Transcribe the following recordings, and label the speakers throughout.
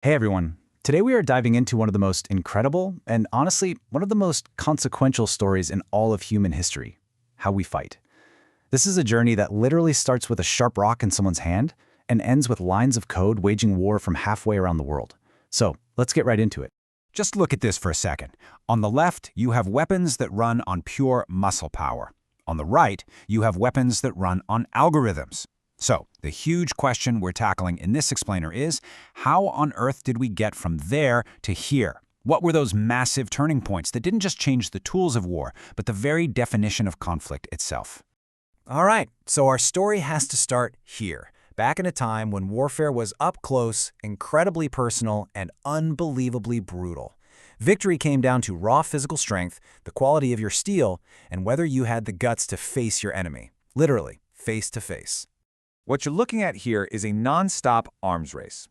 Speaker 1: Hey everyone. Today we are diving into one of the most incredible and honestly, one of the most consequential stories in all of human history, how we fight. This is a journey that literally starts with a sharp rock in someone's hand and ends with lines of code waging war from halfway around the world. So let's get right into it.
Speaker 2: Just look at this for a second. On the left, you have weapons that run on pure muscle power. On the right, you have weapons that run on algorithms. So, the huge question we're tackling in this explainer is, how on earth did we get from there to here? What were those massive turning points that didn't just change the tools of war, but the very definition of conflict itself?
Speaker 3: All right, so our story has to start here, back in a time when warfare was up close, incredibly personal, and unbelievably brutal. Victory came down to raw physical strength, the quality of your steel, and whether you had the guts to face your enemy. Literally, face to face.
Speaker 4: What you're looking at here is a non-stop arms race.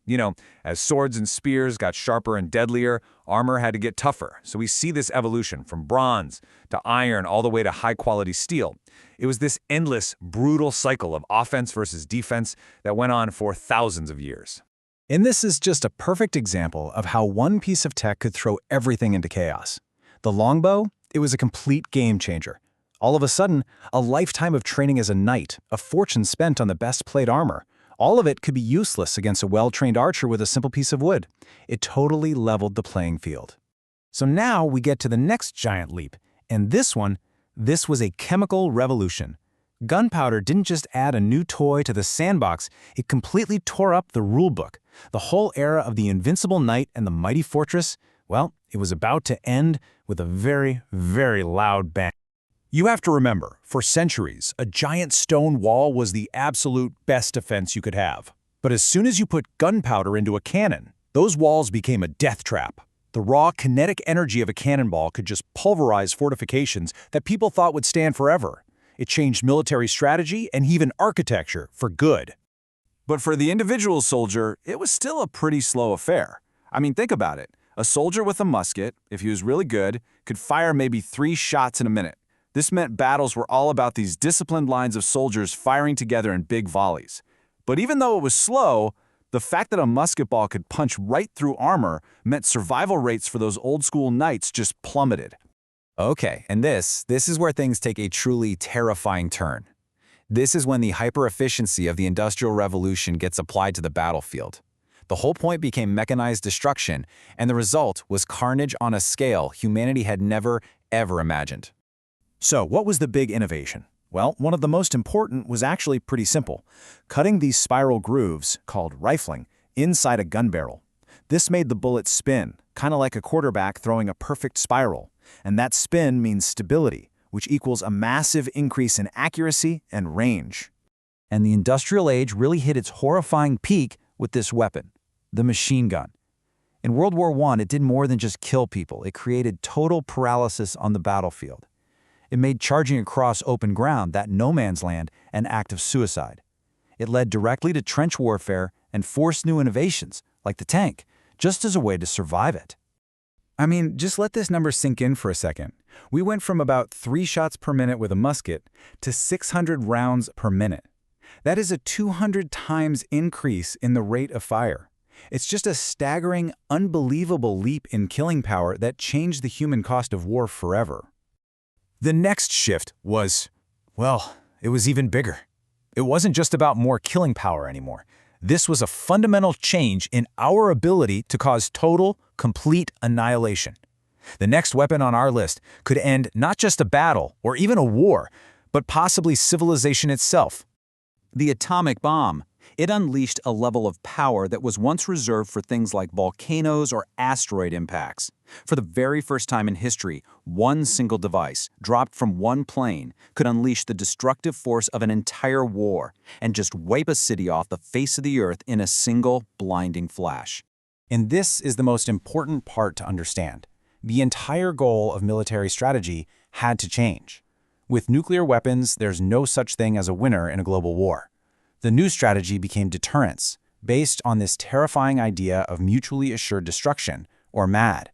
Speaker 4: As swords and spears got sharper and deadlier, armor had to get tougher. So we see this evolution from bronze to iron all the way to high-quality steel. It was this endless, brutal cycle of offense versus defense that went on for thousands of years.
Speaker 1: And this is just a perfect example of how one piece of tech could throw everything into chaos. The longbow, it was a complete game changer. All of a sudden, a lifetime of training as a knight, a fortune spent on the best plate armor, all of it could be useless against a well-trained archer with a simple piece of wood. It totally leveled the playing field.
Speaker 3: So now we get to the next giant leap, and this was a chemical revolution. Gunpowder didn't just add a new toy to the sandbox, it completely tore up the rulebook. The whole era of the invincible knight and the mighty fortress, well, it was about to end with a very, very loud bang.
Speaker 2: You have to remember, for centuries, a giant stone wall was the absolute best defense you could have. But as soon as you put gunpowder into a cannon, those walls became a death trap. The raw kinetic energy of a cannonball could just pulverize fortifications that people thought would stand forever. It changed military strategy and even architecture for good.
Speaker 4: But for the individual soldier, it was still a pretty slow affair. Think about it. A soldier with a musket, if he was really good, could fire maybe 3 shots in a minute. This meant battles were all about these disciplined lines of soldiers firing together in big volleys. But even though it was slow, the fact that a musket ball could punch right through armor meant survival rates for those old-school knights just plummeted.
Speaker 3: Okay, and this is where things take a truly terrifying turn. This is when the hyper-efficiency of the Industrial Revolution gets applied to the battlefield. The whole point became mechanized destruction, and the result was carnage on a scale humanity had never, ever imagined.
Speaker 2: So, what was the big innovation? Well, one of the most important was actually pretty simple: cutting these spiral grooves, called rifling, inside a gun barrel. This made the bullet spin, kind of like a quarterback throwing a perfect spiral. And that spin means stability, which equals a massive increase in accuracy and range.
Speaker 3: And the industrial age really hit its horrifying peak with this weapon, the machine gun. In World War I, it did more than just kill people. It created total paralysis on the battlefield. It made charging across open ground, that no man's land, an act of suicide. It led directly to trench warfare and forced new innovations, like the tank, just as a way to survive it.
Speaker 1: Just let this number sink in for a second. We went from about 3 shots per minute with a musket to 600 rounds per minute. That is a 200 times increase in the rate of fire. It's just a staggering, unbelievable leap in killing power that changed the human cost of war forever.
Speaker 2: The next shift was, well, it was even bigger. It wasn't just about more killing power anymore. This was a fundamental change in our ability to cause total, complete annihilation. The next weapon on our list could end not just a battle or even a war, but possibly civilization itself.
Speaker 5: The atomic bomb. It unleashed a level of power that was once reserved for things like volcanoes or asteroid impacts. For the very first time in history, one single device, dropped from one plane, could unleash the destructive force of an entire war and just wipe a city off the face of the earth in a single, blinding flash.
Speaker 1: And this is the most important part to understand. The entire goal of military strategy had to change. With nuclear weapons, there's no such thing as a winner in a global war. The new strategy became deterrence, based on this terrifying idea of mutually assured destruction, or MAD.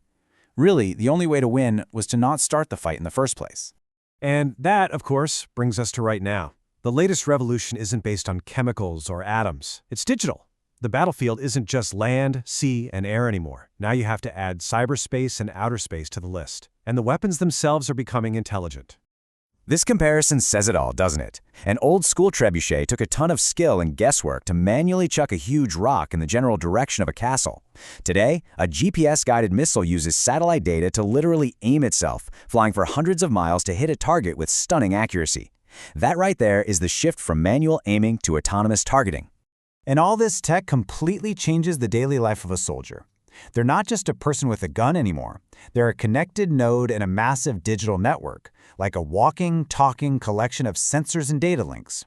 Speaker 1: Really, the only way to win was to not start the fight in the first place.
Speaker 6: And that, of course, brings us to right now. The latest revolution isn't based on chemicals or atoms. It's digital. The battlefield isn't just land, sea, and air anymore. Now you have to add cyberspace and outer space to the list. And the weapons themselves are becoming intelligent.
Speaker 1: This comparison says it all, doesn't it? An old-school trebuchet took a ton of skill and guesswork to manually chuck a huge rock in the general direction of a castle. Today, a GPS-guided missile uses satellite data to literally aim itself, flying for hundreds of miles to hit a target with stunning accuracy. That right there is the shift from manual aiming to autonomous targeting.
Speaker 3: And all this tech completely changes the daily life of a soldier. They're not just a person with a gun anymore. They're a connected node in a massive digital network, like a walking, talking collection of sensors and data links.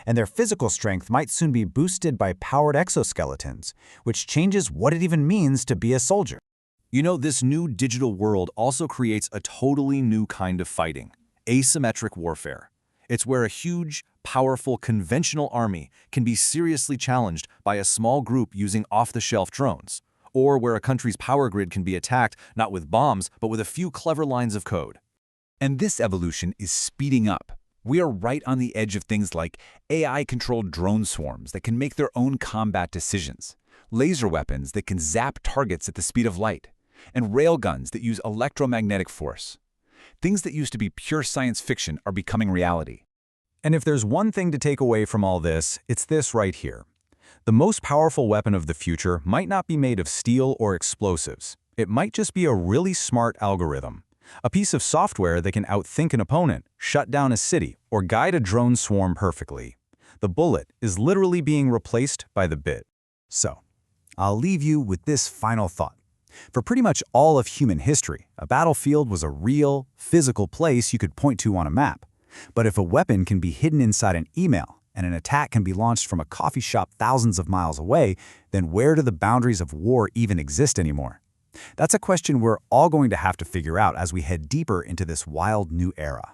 Speaker 3: And their physical strength might soon be boosted by powered exoskeletons, which changes what it even means to be a soldier.
Speaker 4: You know, this new digital world also creates a totally new kind of fighting, asymmetric warfare. It's where a huge, powerful, conventional army can be seriously challenged by a small group using off-the-shelf drones, or where a country's power grid can be attacked not with bombs, but with a few clever lines of code.
Speaker 2: And this evolution is speeding up. We are right on the edge of things like AI-controlled drone swarms that can make their own combat decisions, laser weapons that can zap targets at the speed of light, and railguns that use electromagnetic force. Things that used to be pure science fiction are becoming reality.
Speaker 3: And if there's one thing to take away from all this, it's this right here. The most powerful weapon of the future might not be made of steel or explosives. It might just be a really smart algorithm. A piece of software that can outthink an opponent, shut down a city, or guide a drone swarm perfectly. The bullet is literally being replaced by the bit. So, I'll leave you with this final thought. For pretty much all of human history, a battlefield was a real, physical place you could point to on a map. But if a weapon can be hidden inside an email, and an attack can be launched from a coffee shop thousands of miles away, then where do the boundaries of war even exist anymore? That's a question we're all going to have to figure out as we head deeper into this wild new era.